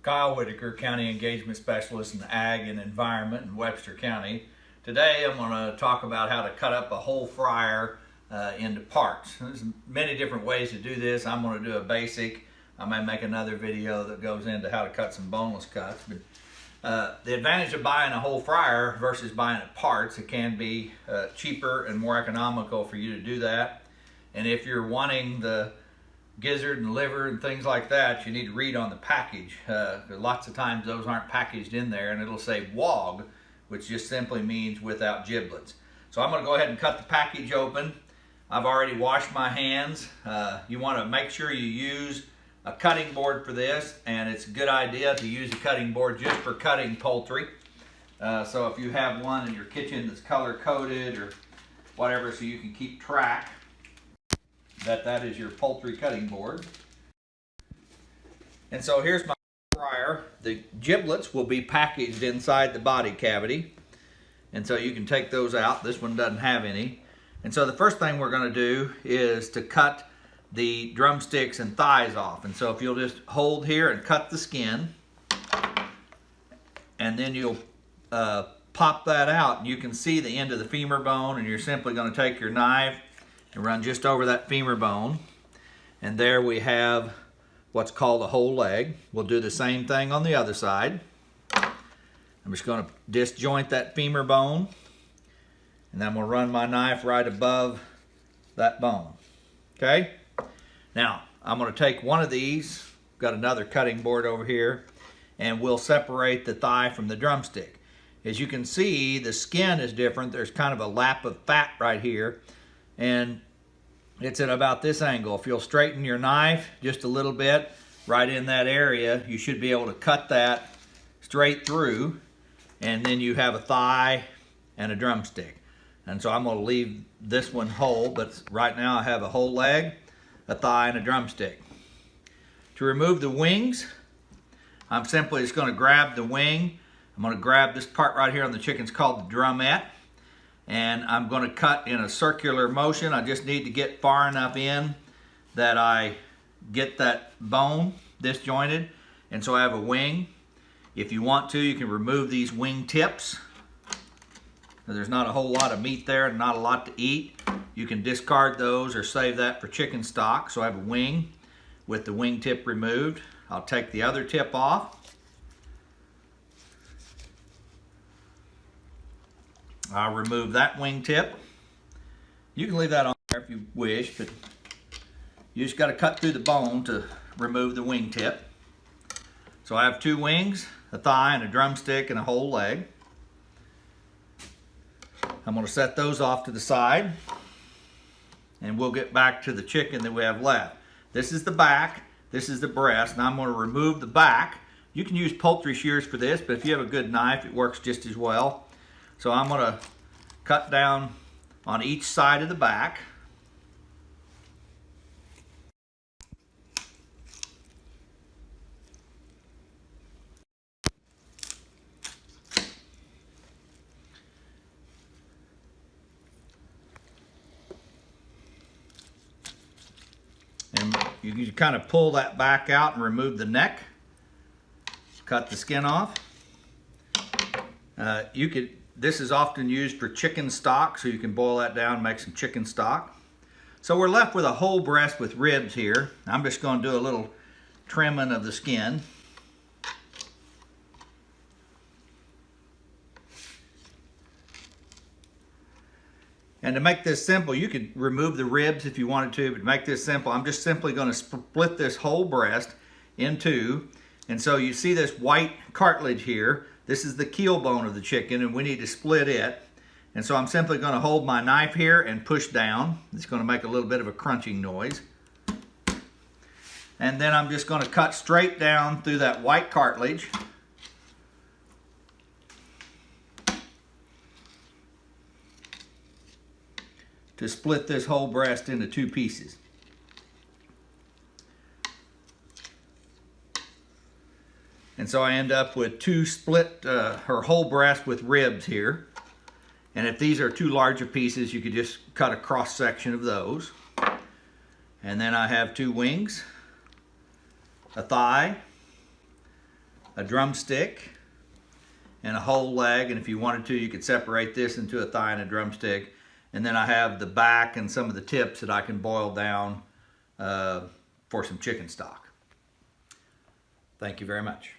Kyle Whittaker, County Engagement Specialist in Ag and Environment in Webster County. Today I'm going to talk about how to cut up a whole fryer into parts. There's many different ways to do this. I'm going to do a basic. I may make another video that goes into how to cut some boneless cuts. But the advantage of buying a whole fryer versus buying it parts, it can be cheaper and more economical for you to do that. And if you're wanting the gizzard and liver and things like that, you need to read on the package. Lots of times those aren't packaged in there, and it'll say WOG, which just simply means without giblets. So I'm going to go ahead and cut the package open. I've already washed my hands. You want to make sure you use a cutting board for this, and it's a good idea to use a cutting board just for cutting poultry. So if you have one in your kitchen that's color coded or whatever, so you can keep track that is your poultry cutting board. And so here's my fryer. The giblets will be packaged inside the body cavity, and so you can take those out. This one doesn't have any. And so the first thing we're going to do is to cut the drumsticks and thighs off. And so if you'll just hold here and cut the skin, and then you'll pop that out, and you can see the end of the femur bone, and you're simply going to take your knife and run just over that femur bone, and there we have what's called a whole leg. We'll do the same thing on the other side. I'm just going to disjoint that femur bone, and then I'm going to run my knife right above that bone. Okay? Now, I'm going to take one of these, got another cutting board over here, and we'll separate the thigh from the drumstick. As you can see, the skin is different. There's kind of a lap of fat right here, and it's at about this angle. If you'll straighten your knife just a little bit right in that area, you should be able to cut that straight through, and then you have a thigh and a drumstick. And so I'm going to leave this one whole, but right now I have a whole leg, a thigh, and a drumstick. To remove the wings, I'm simply just going to grab the wing. I'm going to grab this part right here on the chicken's called the drumette, and I'm going to cut in a circular motion. I just need to get far enough in that I get that bone disjointed, and so I have a wing. If you want to, you can remove these wing tips. There's not a whole lot of meat there and not a lot to eat. You can discard those or save that for chicken stock. So I have a wing with the wing tip removed. I'll take the other tip off. I'll remove that wing tip. You can leave that on there if you wish, but you just got to cut through the bone to remove the wing tip. So I have two wings, a thigh and a drumstick and a whole leg. I'm going to set those off to the side, and we'll get back to the chicken that we have left. This is the back, this is the breast, and I'm going to remove the back. You can use poultry shears for this, but if you have a good knife, it works just as well. So I'm going to cut down on each side of the back. And you can kind of pull that back out and remove the neck. Cut the skin off. This is often used for chicken stock, so you can boil that down and make some chicken stock. So we're left with a whole breast with ribs here. I'm just going to do a little trimming of the skin. And to make this simple, you could remove the ribs if you wanted to, but to make this simple, I'm just simply going to split this whole breast in two. And so you see this white cartilage here. This is the keel bone of the chicken, and we need to split it. And so I'm simply going to hold my knife here and push down. It's going to make a little bit of a crunching noise. And then I'm just going to cut straight down through that white cartilage. To split this whole breast into two pieces. And so I end up with two split, her whole breast with ribs here. And if these are too large of pieces, you could just cut a cross section of those. And then I have two wings, a thigh, a drumstick, and a whole leg, and if you wanted to, you could separate this into a thigh and a drumstick. And then I have the back and some of the tips that I can boil down for some chicken stock. Thank you very much.